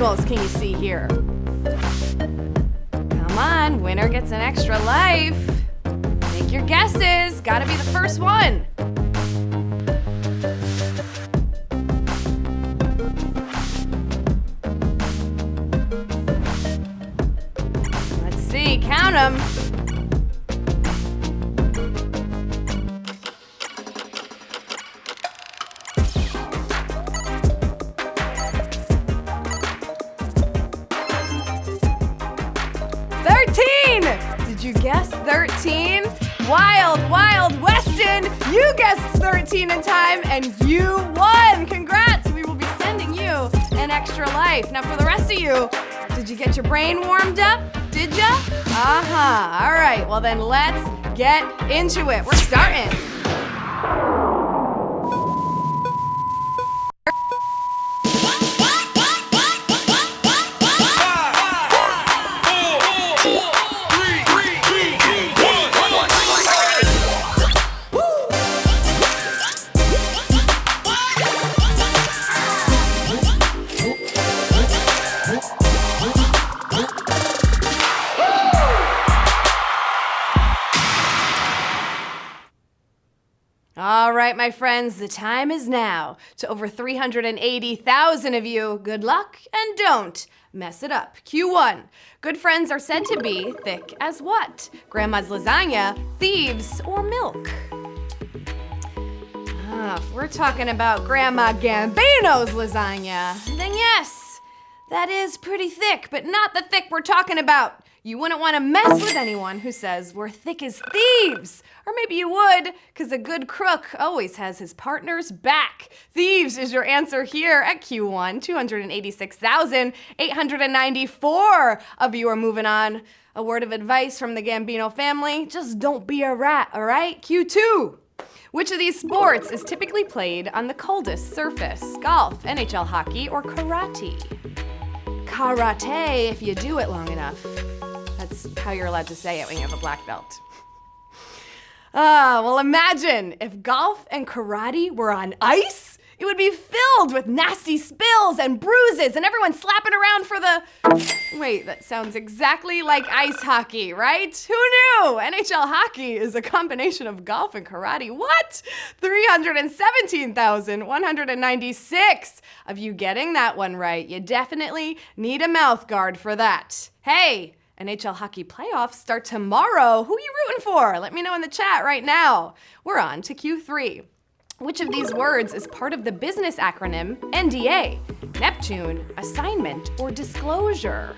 animals can you see here? Come on, winner gets an extra life. Make your guesses. Gotta be the first one. Let's see, count them. Did you guess 13? Wild Weston, you guessed 13 in time and you won. Congrats, we will be sending you an extra life. Now for the rest of you, did you get your brain warmed up? Did ya? All right, well then let's get into it. We're starting. All right, my friends, the time is now. To over 380,000 of you, good luck and don't mess it up. Q1. Good friends are said to be thick as what? Grandma's lasagna, thieves, or milk? If we're talking about Grandma Gambino's lasagna, then yes, that is pretty thick, but not the thick we're talking about. You wouldn't want to mess with anyone who says we're thick as thieves. Or maybe you would, because a good crook always has his partner's back. Thieves is your answer here at Q1. 286,894 of you are moving on. A word of advice from the Gambino family, just don't be a rat, all right? Q2. Which of these sports is typically played on the coldest surface? Golf, NHL hockey, or karate? Karate if you do it long enough. That's how you're allowed to say it when you have a black belt. Well, imagine if golf and karate were on ice. It would be filled with nasty spills and bruises and everyone slapping around for the... Wait, that sounds exactly like ice hockey, right? Who knew? NHL hockey is a combination of golf and karate. What? 317,196 of you getting that one right. You definitely need a mouth guard for that. Hey, NHL hockey playoffs start tomorrow. Who are you rooting for? Let me know in the chat right now. We're on to Q3. Which of these words is part of the business acronym NDA? Neptune, assignment, or disclosure?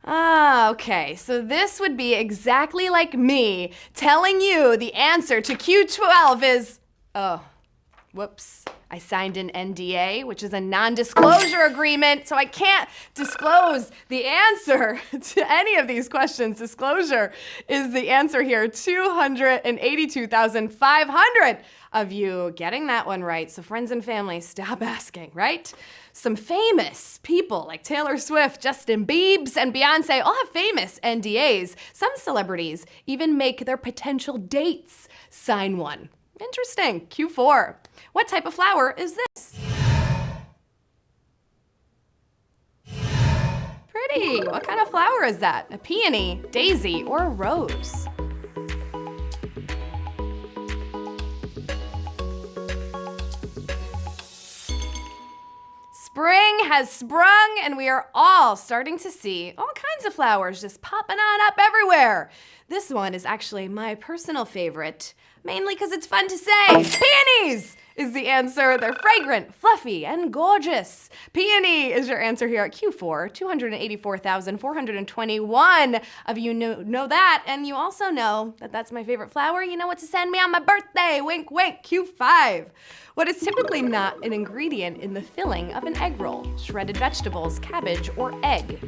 Okay, so this would be exactly like me telling you the answer to Q12 is, whoops, I signed an NDA, which is a non-disclosure agreement, so I can't disclose the answer to any of these questions. Disclosure is the answer here. 282,500 of you getting that one right. So friends and family, stop asking, right? Some famous people like Taylor Swift, Justin Biebs, and Beyonce all have famous NDAs. Some celebrities even make their potential dates sign one. Interesting. Q4. What type of flower is this? Pretty. What kind of flower is that? A peony, daisy, or a rose? Spring has sprung, and we are all starting to see all kinds of flowers just popping on up everywhere. This one is actually my personal favorite, mainly because it's fun to say. Peonies is the answer. They're fragrant, fluffy, and gorgeous. Peony is your answer here at Q4. 284,421 of you know that, and you also know that that's my favorite flower. You know what to send me on my birthday. Wink, wink. Q5. What is typically not an ingredient in the filling of an egg roll? Shredded vegetables, cabbage, or egg?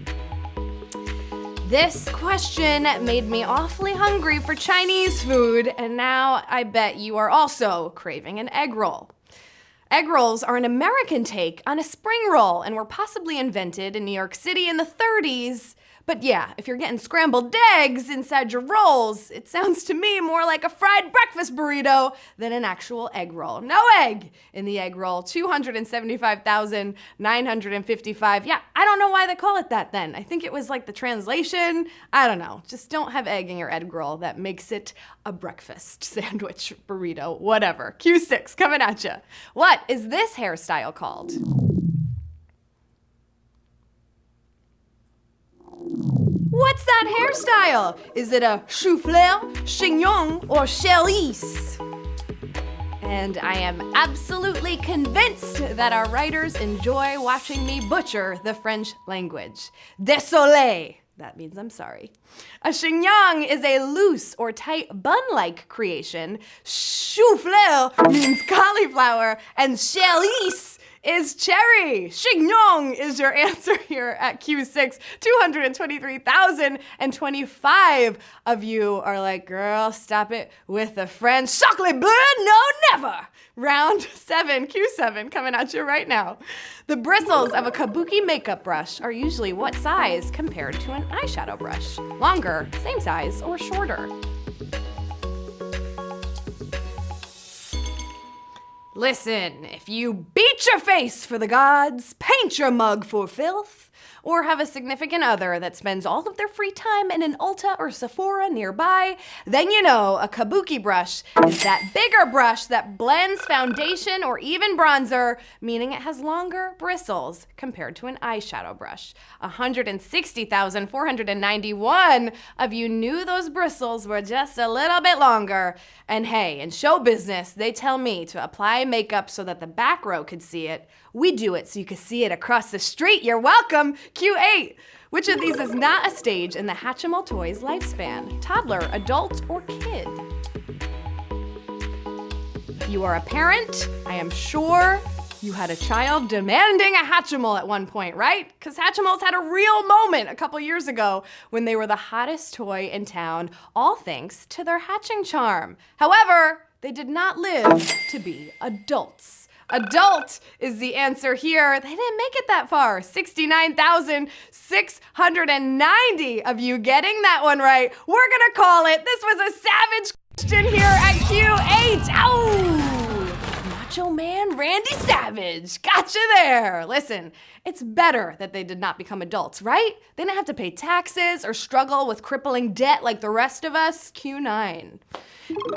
This question made me awfully hungry for Chinese food, and now I bet you are also craving an egg roll. Egg rolls are an American take on a spring roll and were possibly invented in New York City in the 30s, But yeah, if you're getting scrambled eggs inside your rolls, it sounds to me more like a fried breakfast burrito than an actual egg roll. No egg in the egg roll. 275,955. Yeah, I don't know why they call it that then. I think it was like the translation. I don't know. Just don't have egg in your egg roll. That makes it a breakfast sandwich, burrito, whatever. Q6 coming at you. What is this hairstyle called? What's that hairstyle? Is it a chou-fleur, chignon, or cherise? And I am absolutely convinced that our writers enjoy watching me butcher the French language. Désolé. That means I'm sorry. A chignon is a loose or tight bun-like creation. Chou-fleur means cauliflower, and cherise is cherry. Chignon is your answer here at Q6. 223,025 of you are like, girl, stop it with the French. Chocolat bleu, no, never. Round 7, Q7, coming at you right now. The bristles of a kabuki makeup brush are usually what size compared to an eyeshadow brush? Longer, same size, or shorter? Listen, if you beat your face for the gods, paint your mug for filth, or have a significant other that spends all of their free time in an Ulta or Sephora nearby, then you know a kabuki brush is that bigger brush that blends foundation or even bronzer, meaning it has longer bristles compared to an eyeshadow brush. 160,491 of you knew those bristles were just a little bit longer. And hey, in show business, they tell me to apply makeup so that the back row could see it. We do it so you can see it across the street. You're welcome. Q8. Which of these is not a stage in the Hatchimal toy's lifespan? Toddler, adult, or kid? If you are a parent, I am sure you had a child demanding a Hatchimal at one point, right? Because Hatchimals had a real moment a couple years ago when they were the hottest toy in town, all thanks to their hatching charm. However, they did not live to be adults. Adult is the answer here. They didn't make it that far. 69,690 of you getting that one right. We're gonna call it. This was a savage question here at Q8. Ow! Macho Man Randy Savage. Gotcha there. Listen, it's better that they did not become adults, right? They didn't have to pay taxes or struggle with crippling debt like the rest of us. Q9.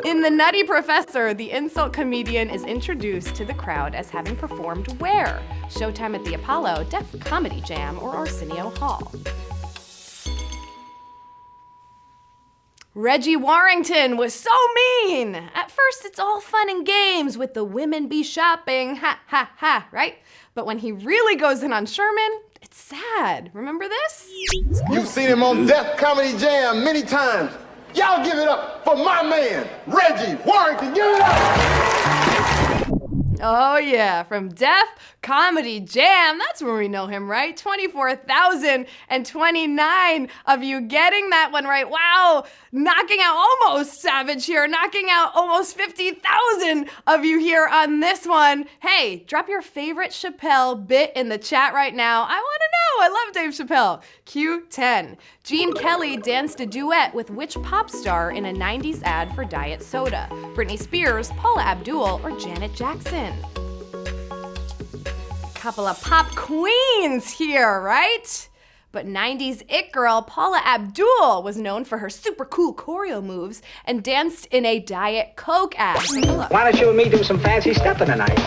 In The Nutty Professor, the insult comedian is introduced to the crowd as having performed where? Showtime at the Apollo, Def Comedy Jam, or Arsenio Hall? Reggie Warrington was so mean. At first, it's all fun and games with the women be shopping, ha, ha, ha, right? But when he really goes in on Sherman, it's sad. Remember this? You've seen him on Def Comedy Jam many times. Y'all give it up for my man, Reggie Warrington. Give it up! Oh yeah, from Def Comedy Jam. That's where we know him, right? 24,029 of you getting that one right. Wow, knocking out almost Savage here, knocking out almost 50,000 of you here on this one. Hey, drop your favorite Chappelle bit in the chat right now. I want to know. I love Dave Chappelle. Q10. Gene Kelly danced a duet with which pop star in a 90s ad for Diet Soda? Britney Spears, Paula Abdul, or Janet Jackson? Couple of pop queens here, right? But 90s it girl Paula Abdul was known for her super cool choreo moves and danced in a Diet Coke ad. Why don't you and me do some fancy stepping tonight?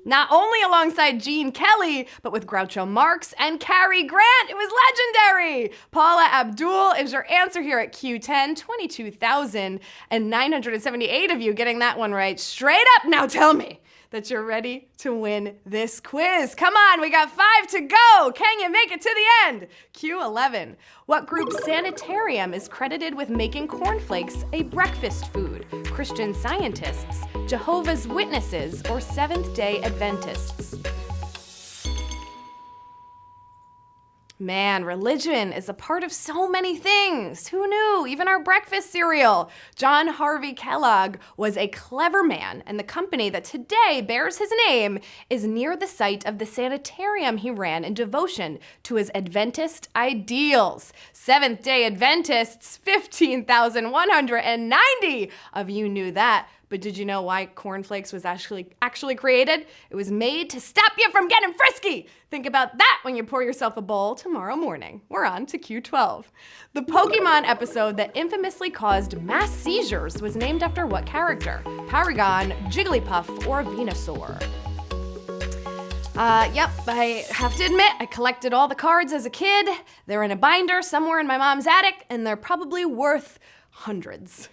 Not only alongside Gene Kelly, but with Groucho Marx and Cary Grant. It was legendary. Paula Abdul is your answer here at Q10. 22,978 of you getting that one right. Straight up, now tell me that you're ready to win this quiz. Come on, we got 5 to go. Can you make it to the end? Q11. What group sanitarium is credited with making cornflakes a breakfast food? Christian Scientists, Jehovah's Witnesses, or Seventh-day Adventists? Man, religion is a part of so many things. Who knew? Even our breakfast cereal. John Harvey Kellogg was a clever man, and the company that today bears his name is near the site of the sanitarium he ran in devotion to his Adventist ideals. Seventh-day Adventists, 15,190 of you knew that. But did you know why cornflakes was actually created? It was made to stop you from getting frisky. Think about that when you pour yourself a bowl tomorrow morning. We're on to Q12. The Pokemon episode that infamously caused mass seizures was named after what character? Porygon, Jigglypuff, or Venusaur? Yep, I have to admit, I collected all the cards as a kid. They're in a binder somewhere in my mom's attic, and they're probably worth hundreds.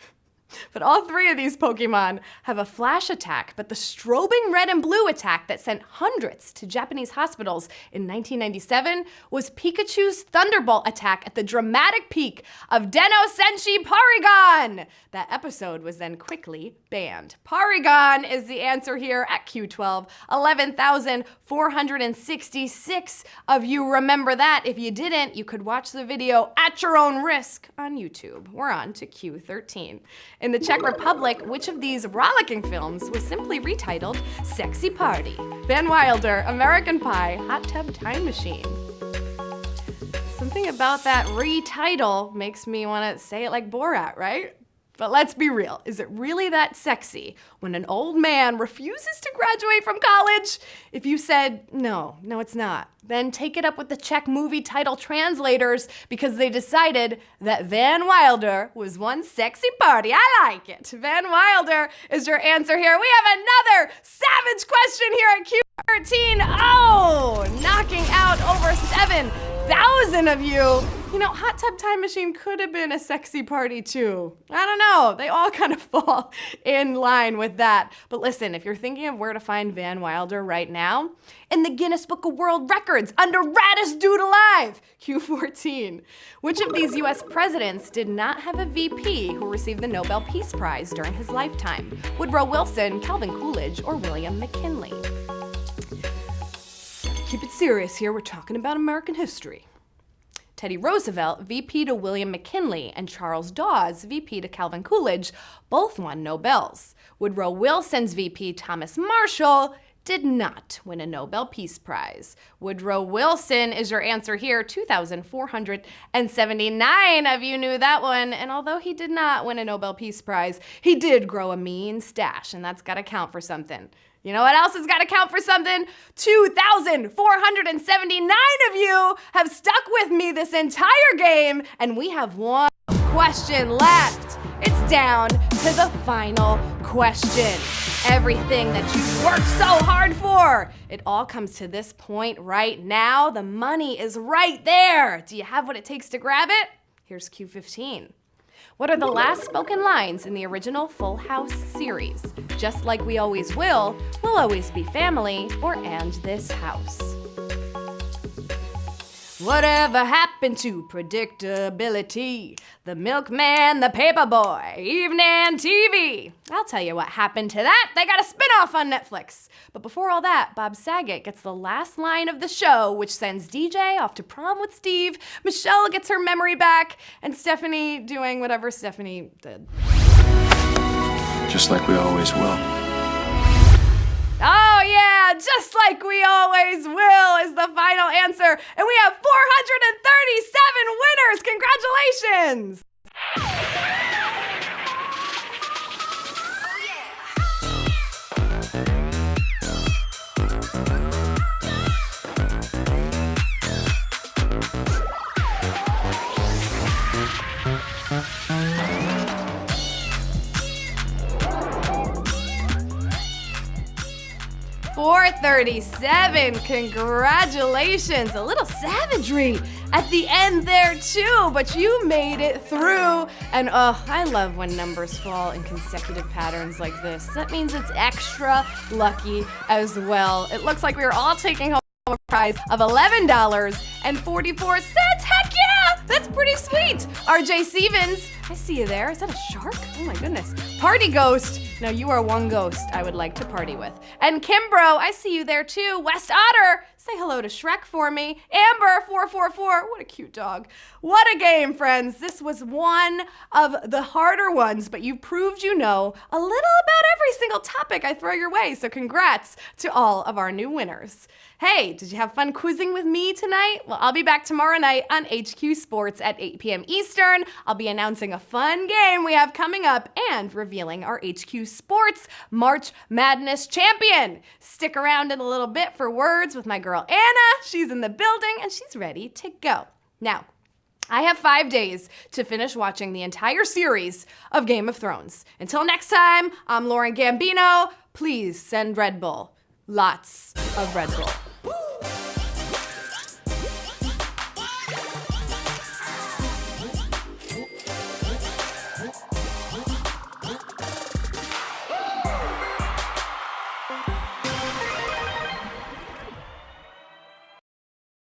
But all three of these Pokemon have a flash attack, but the strobing red and blue attack that sent hundreds to Japanese hospitals in 1997 was Pikachu's Thunderbolt attack at the dramatic peak of Deno Senshi Porygon. That episode was then quickly banned. Porygon is the answer here at Q12. 11,466 of you remember that. If you didn't, you could watch the video at your own risk on YouTube. We're on to Q13. In the Czech Republic, which of these rollicking films was simply retitled Sexy Party? Van Wilder, American Pie, Hot Tub Time Machine. Something about that retitle makes me want to say it like Borat, right? But let's be real, is it really that sexy when an old man refuses to graduate from college? If you said, no, it's not, then take it up with the Czech movie title translators because they decided that Van Wilder was one sexy party. I like it. Van Wilder is your answer here. We have another savage question here at Q13. Oh, knocking out over 7,000 of you. You know, Hot Tub Time Machine could have been a sexy party too. I don't know, they all kind of fall in line with that. But listen, if you're thinking of where to find Van Wilder right now, in the Guinness Book of World Records under Raddest Dude Alive, Q14. Which of these US presidents did not have a VP who received the Nobel Peace Prize during his lifetime? Woodrow Wilson, Calvin Coolidge, or William McKinley? Keep it serious here, we're talking about American history. Teddy Roosevelt, VP to William McKinley, and Charles Dawes, VP to Calvin Coolidge, both won Nobels. Woodrow Wilson's VP, Thomas Marshall, did not win a Nobel Peace Prize. Woodrow Wilson is your answer here. 2,479 of you knew that one. And although he did not win a Nobel Peace Prize, he did grow a mean stash, and that's gotta count for something. You know what else has got to count for something? 2,479 of you have stuck with me this entire game, and we have one question left. It's down to the final question. Everything that you've worked so hard for, it all comes to this point right now. The money is right there. Do you have what it takes to grab it? Here's Q15. What are the last spoken lines in the original Full House series? Just like we always will, we'll always be family, or and this house. Whatever happened to predictability? The milkman, the paperboy, evening TV. I'll tell you what happened to that. They got a spinoff on Netflix. But before all that, Bob Saget gets the last line of the show, which sends DJ off to prom with Steve. Michelle gets her memory back, and Stephanie doing whatever Stephanie did. Just like we always will. Oh yeah, just like we always will is the final answer. And we have 437 winners. Congratulations! $437, congratulations. A little savagery at the end there too, but you made it through. And I love when numbers fall in consecutive patterns like this. That means it's extra lucky as well. It looks like we are all taking home a prize of $11.44. Heck yeah, that's pretty sweet. RJ Stevens, I see you there. Is that a shark? Oh my goodness. Party Ghost. Now you are one ghost I would like to party with. And Kimbro, I see you there too. West Otter, Say hello to Shrek for me. Amber444, what a cute dog. What a game, friends. This was one of the harder ones, but you proved you know a little about every single topic I throw your way, so congrats to all of our new winners. Hey, did you have fun quizzing with me tonight? Well, I'll be back tomorrow night on HQ Sports at 8 p.m. Eastern. I'll be announcing a fun game we have coming up and revealing our HQ Sports March Madness champion. Stick around in a little bit for words with my girl Anna. She's in the building and she's ready to go. Now, I have 5 days to finish watching the entire series of Game of Thrones. Until next time, I'm Lauren Gambino. Please send Red Bull. Lots of Red Bull.